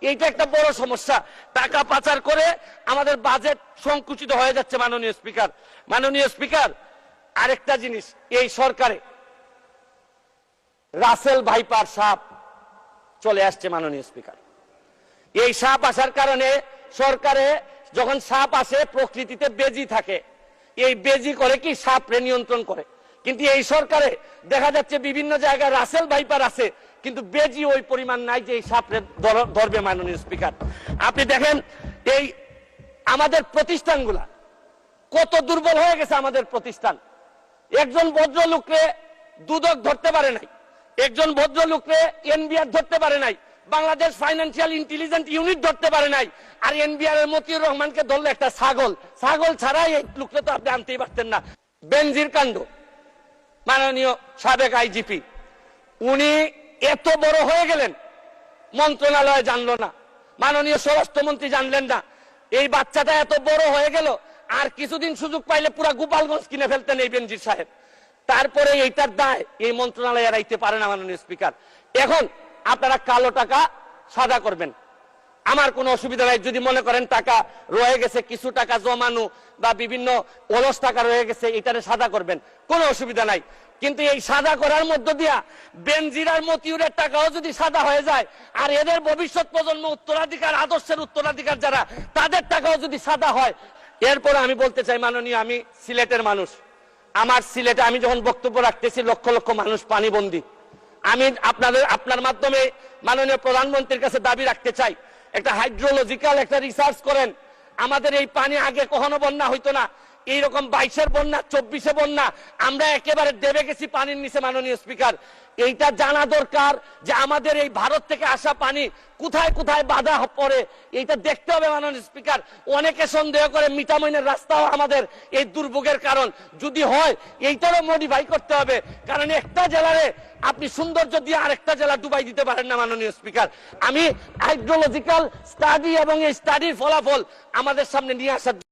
এইটা একটা বড় সমস্যা। টাকা পাচার করে আমাদের বাজেট সংকুচিত হয়ে যাচ্ছে। মাননীয় স্পিকার, আরেকটা জিনিস, এই সরকারে রাসেল ভাইপার সাপ চলে আসছে। মাননীয় স্পিকার, এই সাপ আসার কারণে সরকারে যখন সাপ আসে প্রকৃতিতে বেজি থাকে, এই বেজি করে কি সাপরে নিয়ন্ত্রণ করে। কিন্তু এই সরকারে দেখা যাচ্ছে বিভিন্ন জায়গায় রাসেল ভাইপার আছে, কিন্তু বেজি ওই পরিমাণ নাই যে এই সাপরে ধরবে। মাননীয় স্পিকার, আপনি দেখেন এই আমাদের প্রতিষ্ঠানগুলা কত দুর্বল হয়ে গেছে। আমাদের প্রতিষ্ঠান, একজন ভদ্রলোকরে দুদক ধরতে পারে নাই, একজন ভদ্রলোকরে এনবিআর ধরতে পারে নাই, বাংলাদেশ ফাইন্যান্সিয়াল ইন্টেলিজেন্স ইউনিট ধরতে পারে নাই। আর এনবিআর এর মতিউর রহমানকে ধরলে একটা ছাগল ছাড়াই এই লোকটা তো আপনি আনতেই পারতেন না। বেনজির কাণ্ড, মাননীয় সাবেক আইজিপি উনি এত বড় হয়ে গেলেন, মন্ত্রণালয় জানলো না, মাননীয় স্বরাষ্ট্রমন্ত্রী জানলেন না। এই বাচ্চাটা এত বড় হয়ে গেল, আর কিছুদিন সুযোগ পাইলে পুরা গোপালগঞ্জ কিনে ফেলতেন এই বেনজির সাহেব। তারপরে এইটার দায় এই মন্ত্রণালয় এড়াইতে পারে না। মাননীয় স্পিকার, এখন আপনারা কালো টাকা সাদা করবেন, আমার কোনো অসুবিধা নাই। যদি মনে করেন টাকা রয়ে গেছে, কিছু টাকা জমানো বা বিভিন্ন অলস টাকা রয়ে গেছে, এটারে সাদা করবেন, কোনো অসুবিধা নাই। কিন্তু এই সাদা করার মধ্য দিয়া বেনজির আর মতিউরের টাকাও যদি সাদা হয়ে যায়, আর এদের ভবিষ্যৎ প্রজন্ম উত্তরাধিকার, আদর্শের উত্তরাধিকার যারা, তাদের টাকাও যদি সাদা হয়। এরপরে আমি বলতে চাই, মাননীয়, আমি সিলেটের মানুষ, আমার সিলেটে আমি যখন বক্তব্য রাখতেছি লক্ষ লক্ষ মানুষ পানিবন্দী। আমি আপনার মাধ্যমে মাননীয় প্রধানমন্ত্রীর কাছে দাবি রাখতে চাই, একটা হাইড্রোলজিক্যাল একটা রিসার্চ করেন। আমাদের এই পানি আগে কখনো বন্যা হইতো না, এইরকম 22-এর বন্যা, 24-এ বন্যা, আমরা একেবারে দেবে গেছি পানির নিচে। মাননীয় স্পিকার, এইটা জানা দরকার যে আমাদের এই ভারত থেকে আসা পানি কোথায় কোথায় বাধা পড়ে, এইটা দেখতে হবে। মাননীয় স্পিকার, অনেকে সন্দেহ করে মিঠামইনের রাস্তাও আমাদের এই দুর্ভোগের কারণ। যদি হয় এইটারও মডিফাই করতে হবে, কারণ একটা জেলারে আপনি সৌন্দর্য দিয়ে আরেকটা জেলা ডুবাই দিতে পারেন না। মাননীয় স্পিকার, আমি হাইড্রোলজিক্যাল স্টাডি এবং এই স্টাডির ফলাফল আমাদের সামনে নিয়ে আসার